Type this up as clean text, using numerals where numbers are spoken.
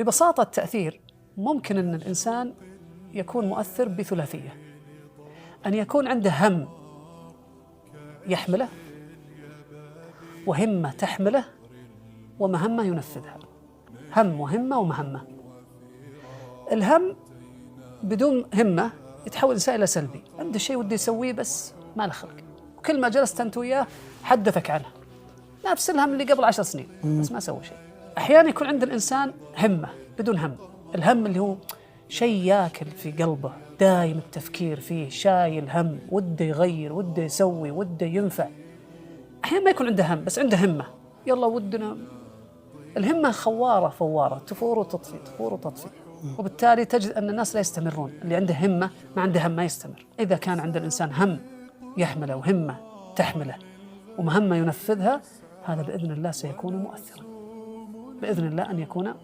ببساطة التأثير ممكن أن الإنسان يكون مؤثر بثلاثية: أن يكون عنده هم يحمله، وهمة تحمله، ومهمة ينفذها. هم وهمة ومهمة. الهم بدون همة يتحول الإنسان إلى سلبي، عنده شيء وده يسويه بس ما له خلق، وكل ما جلست أنت وياه حدثك عنه، نفس الهم اللي قبل 10 سنين بس ما سوى شيء. أحيانا يكون عند الإنسان همة بدون هم، الهم اللي هو شيء ياكل في قلبه، دايم التفكير فيه، شايل هم، وده يغير، وده يسوي، وده ينفع. أحيانا ما يكون عنده هم بس عنده همة، يلا ودنا. الهمة خوارة فوارة، تفور وتطفي، تفور وتطفي، وبالتالي تجد أن الناس لا يستمرون. اللي عنده همة ما عنده هم ما يستمر. إذا كان عند الإنسان هم يحمله، وهمة تحمله، ومهمة ينفذها، هذا بإذن الله سيكون مؤثرا، بإذن الله أن يكون